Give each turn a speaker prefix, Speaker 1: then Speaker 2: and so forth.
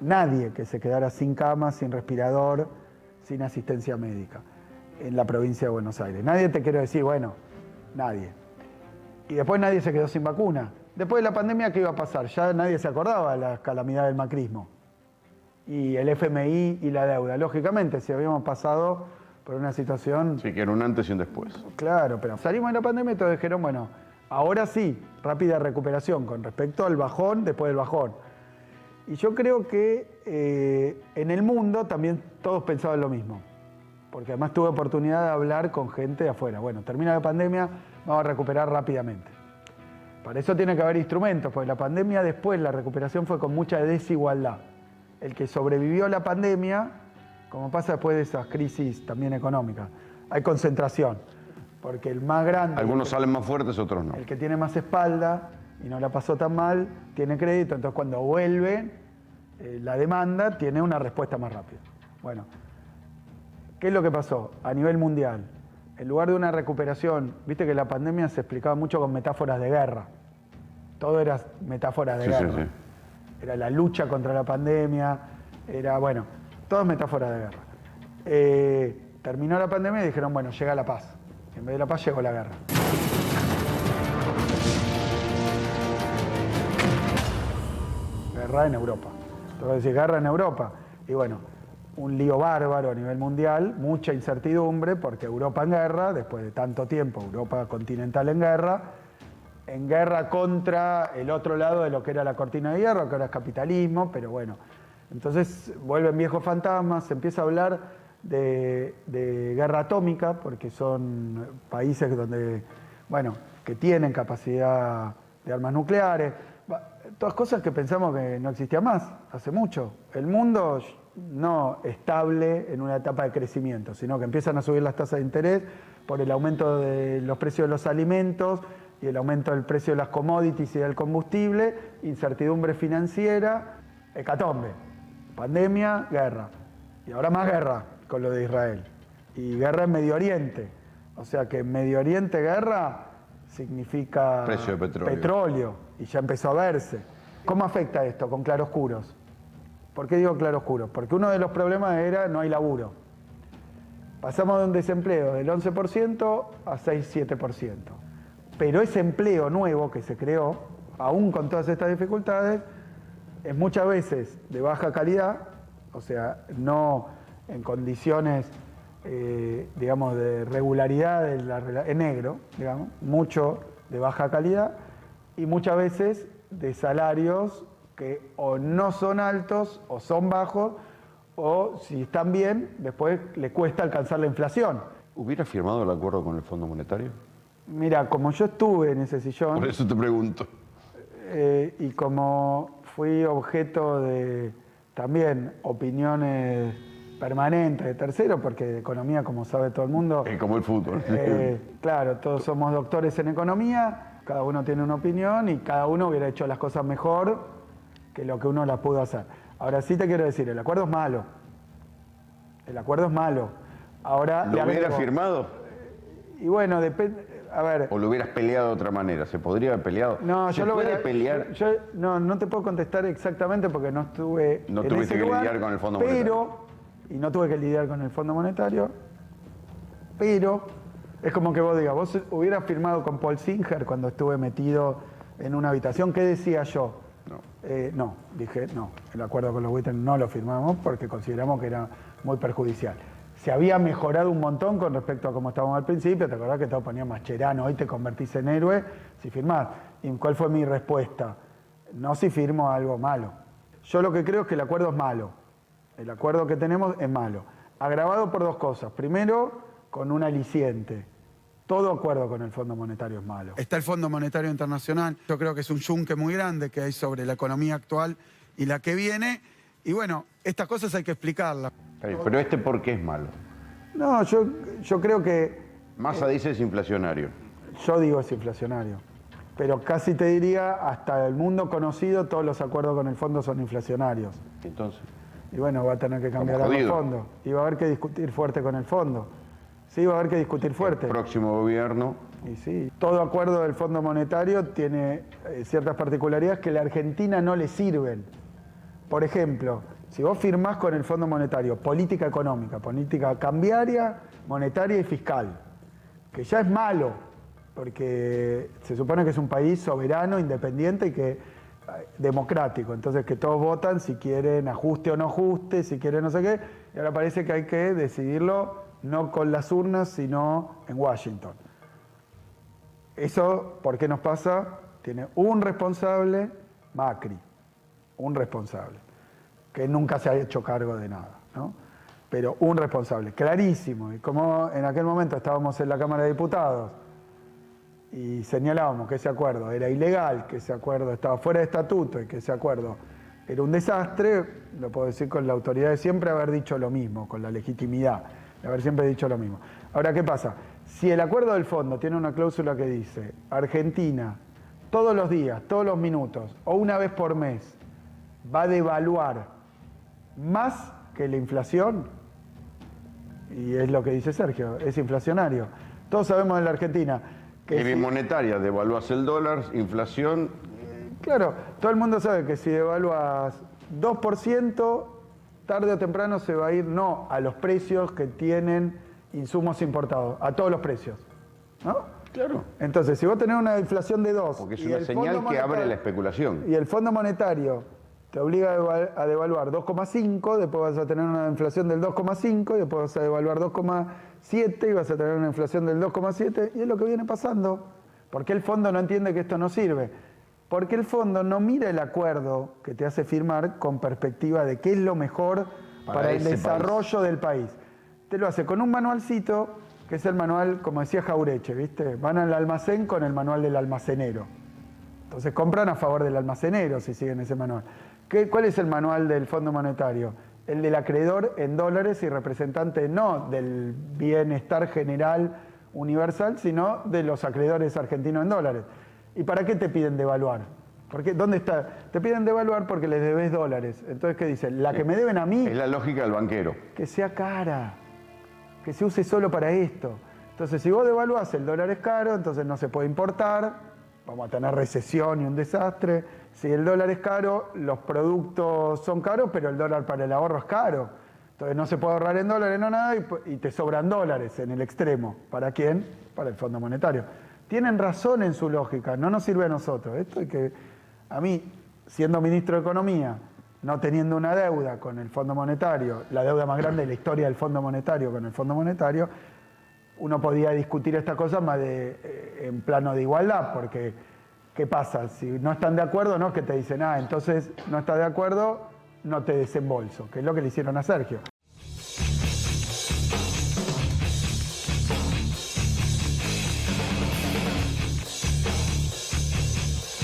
Speaker 1: nadie que se quedara sin cama, sin respirador, sin asistencia médica en la provincia de Buenos Aires. Nadie te quiero decir, bueno, nadie. Y después nadie se quedó sin vacuna. Después de la pandemia, ¿qué iba a pasar? Ya nadie se acordaba de la calamidad del macrismo. Y el FMI y la deuda. Lógicamente, si habíamos pasado por una situación...
Speaker 2: Sí, que era un antes y un después.
Speaker 1: Claro, pero salimos de la pandemia y todos dijeron, bueno, ahora sí, rápida recuperación con respecto al bajón después del bajón. Y yo creo que en el mundo también todos pensaban lo mismo. Porque además tuve oportunidad de hablar con gente de afuera. Bueno, termina la pandemia, vamos a recuperar rápidamente. Para eso tiene que haber instrumentos, porque la pandemia después, la recuperación fue con mucha desigualdad. El que sobrevivió a la pandemia, como pasa después de esas crisis también económicas, hay concentración. Porque el más grande...
Speaker 2: Algunos salen más fuertes, otros no.
Speaker 1: El que tiene más espalda y no la pasó tan mal, tiene crédito. Entonces cuando vuelve la demanda, tiene una respuesta más rápida. Bueno, ¿qué es lo que pasó a nivel mundial? En lugar de una recuperación, viste que la pandemia se explicaba mucho con metáforas de guerra. Todo era metáforas de guerra.
Speaker 2: Sí.
Speaker 1: Era la lucha contra la pandemia, era, bueno, todo es metáfora de guerra. Terminó la pandemia y dijeron, bueno, llega la paz. En vez de la paz llegó la guerra. Guerra en Europa. Tengo que decir, guerra en Europa. Y bueno, un lío bárbaro a nivel mundial, mucha incertidumbre, porque Europa en guerra, después de tanto tiempo, Europa continental en guerra contra el otro lado de lo que era la cortina de hierro, que ahora es capitalismo, pero bueno. Entonces vuelven viejos fantasmas, se empieza a hablar de guerra atómica, porque son países donde, bueno, que tienen capacidad de armas nucleares, todas cosas que pensamos que no existían más, hace mucho. El mundo no estable en una etapa de crecimiento, sino que empiezan a subir las tasas de interés por el aumento de los precios de los alimentos y el aumento del precio de las commodities y del combustible, incertidumbre financiera, hecatombe, pandemia, guerra. Y ahora más guerra con lo de Israel. Y guerra en Medio Oriente. O sea que en Medio Oriente guerra significa
Speaker 2: precio de
Speaker 1: petróleo. Y ya empezó a verse. ¿Cómo afecta esto con claroscuros? ¿Por qué digo claroscuros? Porque uno de los problemas era no hay laburo. Pasamos de un desempleo del 11% a 6-7%. Pero ese empleo nuevo que se creó, aún con todas estas dificultades, es muchas veces de baja calidad, o sea, no en condiciones, digamos, de regularidad en negro, digamos, mucho de baja calidad, y muchas veces de salarios que o no son altos o son bajos, o si están bien, después le cuesta alcanzar la inflación.
Speaker 2: ¿Hubiera firmado el acuerdo con el Fondo Monetario?
Speaker 1: Mira, como yo estuve en ese sillón...
Speaker 2: Por eso te pregunto.
Speaker 1: Y como fui objeto de también opiniones permanentes de terceros, porque de economía, como sabe todo el mundo...
Speaker 2: Es como el fútbol.
Speaker 1: Claro, todos somos doctores en economía, cada uno tiene una opinión y cada uno hubiera hecho las cosas mejor que lo que uno las pudo hacer. Ahora sí te quiero decir, el acuerdo es malo. El acuerdo es malo. Ahora,
Speaker 2: ¿lo hubiera firmado?
Speaker 1: Y bueno, depende... A ver,
Speaker 2: ¿o lo hubieras peleado de otra manera? ¿Se podría haber peleado?
Speaker 1: No,
Speaker 2: yo lo puede pelear.
Speaker 1: No te puedo contestar exactamente porque no estuve
Speaker 2: no
Speaker 1: en
Speaker 2: tuviste
Speaker 1: ese lugar,
Speaker 2: lidiar con el Fondo Monetario.
Speaker 1: Y no tuve que lidiar con el Fondo Monetario, pero es como que vos digas, vos hubieras firmado con Paul Singer cuando estuve metido en una habitación, ¿qué decía yo?
Speaker 2: No.
Speaker 1: Dije, no, el acuerdo con los buitres no lo firmamos porque consideramos que era muy perjudicial. Se había mejorado un montón con respecto a cómo estábamos al principio. ¿Te acordás que todos poníamos Mascherano, hoy te convertís en héroe si firmás? ¿Y cuál fue mi respuesta? No si firmo algo malo. Yo lo que creo es que el acuerdo es malo. El acuerdo que tenemos es malo. Agravado por dos cosas. Primero, con un aliciente. Todo acuerdo con el Fondo Monetario es malo. Está el Fondo Monetario Internacional. Yo creo que es un yunque muy grande que hay sobre la economía actual y la que viene. Y bueno, estas cosas hay que explicarlas.
Speaker 2: Pero ¿por qué es malo?
Speaker 1: No, yo creo que...
Speaker 2: Massa dice es inflacionario.
Speaker 1: Yo digo es inflacionario. Pero casi te diría, hasta el mundo conocido, todos los acuerdos con el fondo son inflacionarios.
Speaker 2: Entonces.
Speaker 1: Y bueno, va a tener que cambiar el fondo. Y va a haber que discutir fuerte con el fondo. Sí, va a haber que discutir fuerte.
Speaker 2: El próximo gobierno.
Speaker 1: Y sí, todo acuerdo del Fondo Monetario tiene ciertas particularidades que a la Argentina no le sirven. por ejemplo, si vos firmás con el Fondo Monetario política económica, política cambiaria, monetaria y fiscal, que ya es malo, porque se supone que es un país soberano, independiente y que democrático, entonces que todos votan si quieren ajuste o no ajuste, si quieren no sé qué, y ahora parece que hay que decidirlo no con las urnas, sino en Washington. Eso, ¿por qué nos pasa? Tiene un responsable, Macri, un responsable, que nunca se ha hecho cargo de nada, ¿no? Pero un responsable, clarísimo, y como en aquel momento estábamos en la Cámara de Diputados, y señalábamos que ese acuerdo era ilegal, que ese acuerdo estaba fuera de estatuto y que ese acuerdo era un desastre, lo puedo decir con la autoridad de siempre haber dicho lo mismo, con la legitimidad de haber siempre dicho lo mismo. Ahora, ¿qué pasa? Si el acuerdo del fondo tiene una cláusula que dice Argentina todos los días, todos los minutos o una vez por mes va a devaluar más que la inflación, y es lo que dice Sergio, es inflacionario. Todos sabemos en la Argentina que
Speaker 2: y bimonetaria, devaluás el dólar, inflación.
Speaker 1: Claro, todo el mundo sabe que si devaluas 2%, tarde o temprano se va a ir no a los precios que tienen insumos importados, a todos los precios, ¿no?
Speaker 2: Claro.
Speaker 1: Entonces, si vos tenés una inflación de 2...
Speaker 2: Porque es una señal que abre la especulación.
Speaker 1: Y el Fondo Monetario te obliga a devaluar 2,5, después vas a tener una inflación del 2,5, y después vas a devaluar 2,7 y vas a tener una inflación del 2,7, y es lo que viene pasando. ¿Por qué el fondo no entiende que esto no sirve? Porque el fondo no mira el acuerdo que te hace firmar con perspectiva de qué es lo mejor para el desarrollo del país. Te lo hace con un manualcito, que es el manual, como decía Jaureche, ¿viste? Van al almacén con el manual del almacenero. Entonces compran a favor del almacenero si siguen ese manual. ¿Cuál es el manual del Fondo Monetario? El del acreedor en dólares y representante no del bienestar general universal, sino de los acreedores argentinos en dólares. ¿Y para qué te piden devaluar? ¿Dónde está? Te piden devaluar porque les debes dólares. Entonces, ¿qué dicen? La que me deben a mí...
Speaker 2: Es la lógica del banquero.
Speaker 1: Que sea cara, que se use solo para esto. Entonces, si vos devaluás, el dólar es caro, entonces no se puede importar, vamos a tener recesión y un desastre. Si el dólar es caro, los productos son caros, pero el dólar para el ahorro es caro. Entonces no se puede ahorrar en dólares, no nada, y te sobran dólares en el extremo. ¿Para quién? Para el Fondo Monetario. Tienen razón en su lógica, no nos sirve a nosotros. Esto es que a mí, siendo ministro de Economía, no teniendo una deuda con el Fondo Monetario, la deuda más grande de la historia del Fondo Monetario con el Fondo Monetario, uno podía discutir esta cosa más en plano de igualdad, porque ¿qué pasa? Si no están de acuerdo, no es que te dicen, entonces no estás de acuerdo, no te desembolso, que es lo que le hicieron a Sergio.